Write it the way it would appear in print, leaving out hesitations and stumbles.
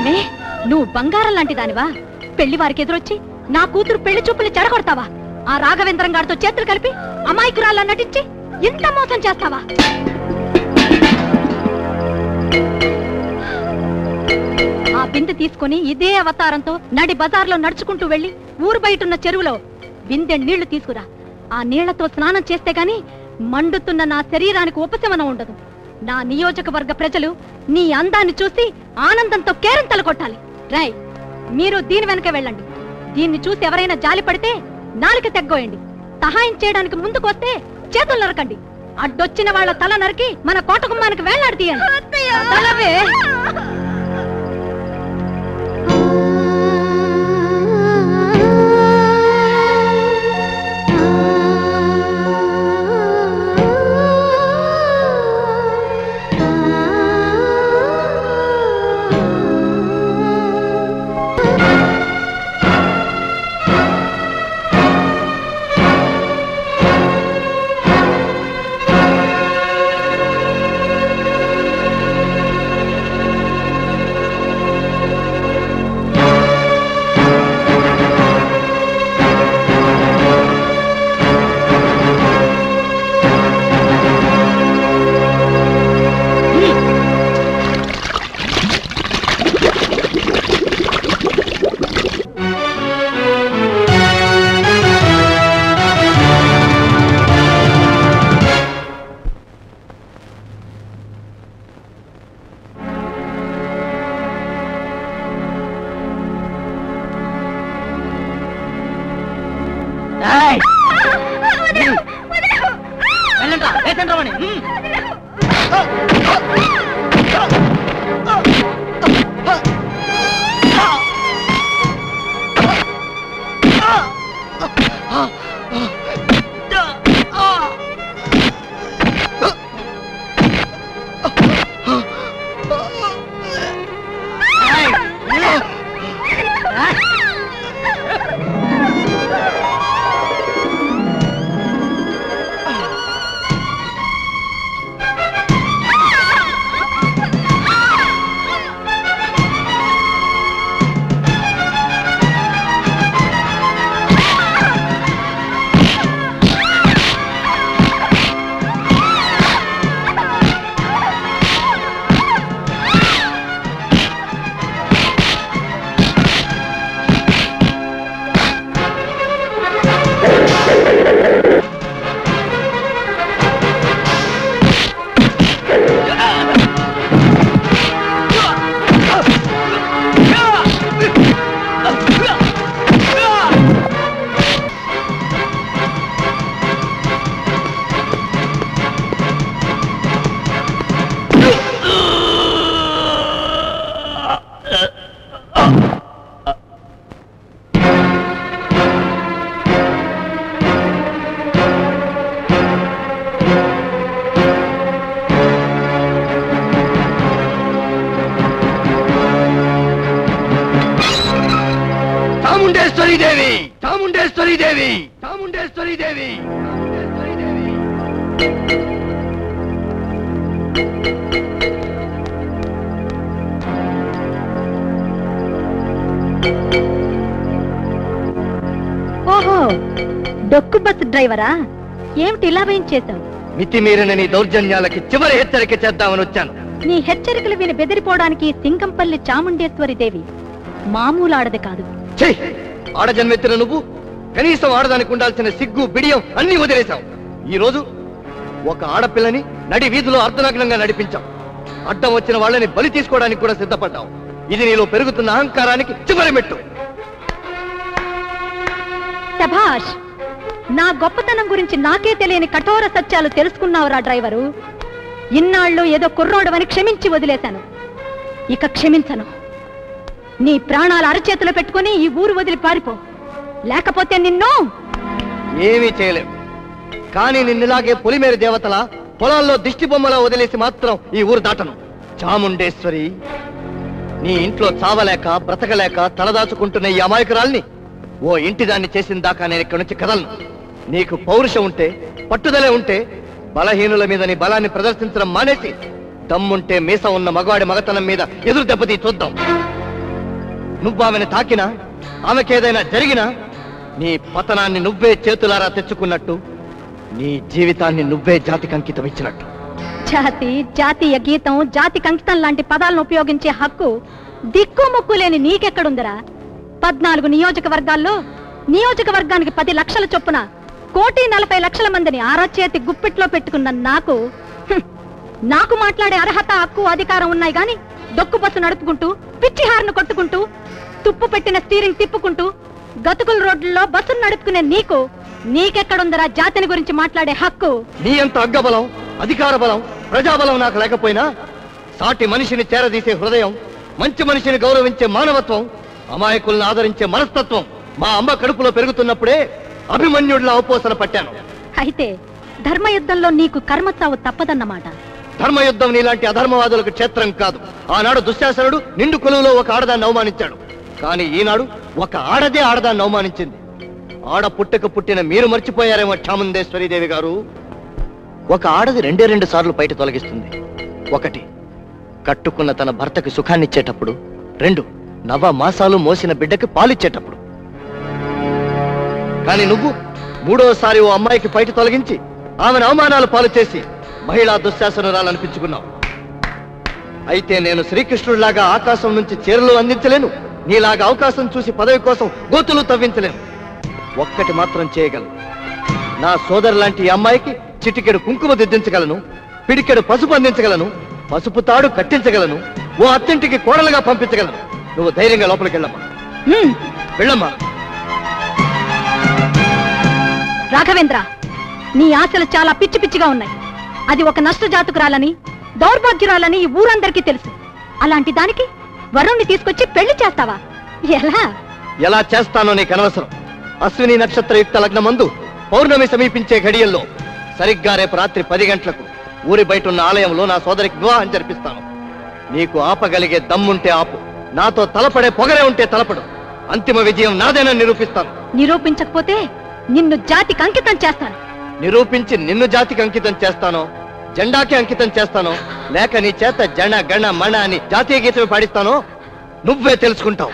ఏమే నువ్వు బంగారం లాంటి దానివా? పెళ్లి వారికి ఎదురొచ్చి నా కూతురు పెళ్లి చూపులు చెడగొడతావా? ఆ రాఘవేంద్రం గారితో చేతులు కలిపి అమాయకురాల్లా నటించి ఇంత మోసం చేస్తావా? ఆ బిందె తీసుకుని ఇదే అవతారంతో నడి బజార్లో నడుచుకుంటూ వెళ్లి ఊరు బయటున్న చెరువులో బిందె నీళ్లు తీసుకురా. ఆ నీళ్లతో స్నానం చేస్తే గాని మండుతున్న నా శరీరానికి ఉపశమనం ఉండదు. నా నియోజకవర్గ ప్రజలు నీ అందాన్ని చూసి ఆనందంతో కేరింతలు కొట్టాలి. రాయ్, మీరు దీని వెనక వెళ్ళండి. దీన్ని చూసి ఎవరైనా జాలి పడితే నాలుక తెగ్గోయండి. సహాయం చేయడానికి ముందుకు వస్తే చేతులు నరకండి. అడ్డొచ్చిన వాళ్ళ తల నరికి మన కోట గుమ్మానికి వేళ్లాడి తీయండి. ఓహో, డొక్కు బస్సు డ్రైవరా? ఏమిటి ఇలా వేయించేశావు? మితిమీరిన నీ దౌర్జన్యాలకి చివరి హెచ్చరిక చేద్దామని వచ్చాను. నీ హెచ్చరికలు విని బెదిరిపోవడానికి సింగంపల్లి చాముండేశ్వరి దేవి మామూలు ఆడది కాదు. ఆడజన్మెత్తిన నువ్వు కనీసం ఆడదానికి ఉండాల్సిన సిగ్గు బిడియం అన్ని వదిలేశావు. ఈ రోజు ఒక ఆడపిల్లని నడి వీధిలో అర్ధనగ్నంగా నడిపించావు. అడ్డం వచ్చిన వాళ్ళని బలి తీసుకోవడానికి కూడా సిద్ధపడ్డావు. ఇది నీలో పెరుగుతున్న అహంకారానికి చివరి మెట్టు. శభాష్, నా గొప్పతనం గురించి నాకే తెలియని కఠోర సత్యాలు తెలుసుకున్నావురా డ్రైవరు. ఇన్నాళ్ళు ఏదో కుర్రోడవని క్షమించి వదిలేశాను, ఇక క్షమించను. నీ ప్రాణాలు అరచేతులు పెట్టుకుని ఈ ఊరు వదిలి పారిపో, లేకపోతే నిన్ను ఏమీ చేయలేవు. కానీ నిన్నులాగే పొలిమేరు దేవతల పొలాల్లో దిష్టి బొమ్మలా వదిలేసి మాత్రం ఈ ఊరు దాటను. చాముండేశ్వరి, నీ ఇంట్లో చావలేక బ్రతకలేక తలదాచుకుంటున్న ఈ అమాయకురాల్ని ఓ ఇంటి దాన్ని చేసిన దాకా నేను ఇక్కడి నుంచి కదలను. నీకు పౌరుషం ఉంటే, పట్టుదలే ఉంటే బలహీనుల మీద నీ బలాన్ని ప్రదర్శించడం మానేసి దమ్ముంటే మీస ఉన్న మగవాడి మగతనం మీద ఎదురు దెబ్బతీ చూద్దాం. నువ్వు ఆమెను తాకినా, ఆమెకేదైనా జరిగినా నీ పతనాన్ని నువ్వే చేతులారా తెచ్చుకున్నట్టు, నీ జీవితాన్ని నువ్వే జాతికి అంకితం ఇచ్చినట్టు. జాతి, జాతీయ గీతం, జాతి కంకితం లాంటి పదాలను ఉపయోగించే హక్కు దిక్కు మొక్కు లేని నీకెక్కడుందరా? 14 నియోజకవర్గాల్లో నియోజకవర్గానికి 10 లక్షల చొప్పున 1,40,00,000 మందిని అరచేతి గుప్పిట్లో పెట్టుకున్న నాకు మాట్లాడే అర్హత, హక్కు, అధికారం ఉన్నాయి గాని దొక్కు బస్సు నడుపుకుంటూ, పిచ్చి హార్ను కొట్టుకుంటూ, తుప్పు పెట్టిన స్టీరింగ్ తిప్పుకుంటూ, గతుకుల రోడ్లలో బస్సును నడుపుకునే నీకెక్కడుందరా జాతిని గురించి మాట్లాడే హక్కు? నీ అంత అగ్గబలం, అధికార బలం, ప్రజాబలం నాకు లేకపోయినా సాటి మనిషిని చేరదీసే హృదయం, మంచి మనిషిని గౌరవించే మానవత్వం, అమాయకుల్ని ఆదరించే మనస్తత్వం మా అమ్మ కడుపులో పెరుగుతున్నప్పుడే అభిమన్యుడిలా అవపోసన పట్టాను. అయితే ధర్మయుద్ధంలో నీకు కర్మచావు తప్పదన్నమాట. ధర్మయుద్ధం నీలాంటి అధర్మవాదులకు క్షేత్రం కాదు. ఆనాడు దుశ్శాసనుడు నిండు కొలువులో ఒక ఆడదాన్ని అవమానించాడు. కానీ ఈనాడు ఒక ఆడదే ఆడదాన్ని అవమానించింది. ఆడ పుట్టక పుట్టిన మీరు మర్చిపోయారేమో చాముండేశ్వరి దేవి గారు. ఒక ఆడది 2 సార్లు బయట తొలగిస్తుంది. 1 కట్టుకున్న తన భర్తకి సుఖాన్నిచ్చేటప్పుడు, 2 నవ మాసాలు మోసిన బిడ్డకి పాలిచ్చేటప్పుడు. కానీ నువ్వు 3వసారి ఓ అమ్మాయికి బయట తొలగించి ఆమెను అవమానాలు పాలు చేసి మహిళా దుశ్శాసనురాలనిపించుకున్నావు. అయితే నేను శ్రీకృష్ణుడిలాగా ఆకాశం నుంచి చీరలు అందించలేను, నీలాగా అవకాశం చూసి పదవి కోసం గోతులు తవ్వించలేను. ఒక్కటి మాత్రం చేయగలను. నా సోదరు లాంటి ఈ అమ్మాయికి చిటికెడు కుంకుమ దిద్దించగలను, పిడికెడు పసుపు అందించగలను, పసుపు తాడు కట్టించగలను, ఓ అత్తింటికి కోడలుగా పంపించగలను. నువ్వు ధైర్యంగా లోపలికి వెళ్ళమ్మా. వెళ్ళమ్మా. రాఘవేంద్ర, నీ ఆశలు చాలా పిచ్చి పిచ్చిగా ఉన్నాయి. అది ఒక నష్టజాతకురాలని, దౌర్భాగ్యురాలని ఈ ఊరందరికీ తెలుసు. అలాంటి దానికి వరుణ్ణి తీసుకొచ్చి పెళ్లి చేస్తావా? ఎలా చేస్తానో నీకు అనవసరం. అశ్విని నక్షత్రయుక్త లగ్నమందు పౌర్ణమి సమీపించే ఘడియల్లో సరిగ్గా రేపు రాత్రి 10 గంటలకు ఊరి బయట ఉన్న ఆలయంలో నా సోదరికి వివాహం జరిపిస్తాను. నీకు ఆపగలిగే దమ్ముంటే ఆపు, నాతో తలపడే పొగరే ఉంటే తలపడు. అంతిమ విజయం నాదేనని నిరూపిస్తాను. నిరూపించకపోతే నిన్ను జాతికి అంకితం చేస్తాను. నిరూపించి నిన్ను జాతికి అంకితం చేస్తానో, జెండాకి అంకితం చేస్తానో, లేక నీ చేత జన గణ మణ అని జాతీయ గీతం పాడిస్తానో నువ్వే తెలుసుకుంటావు.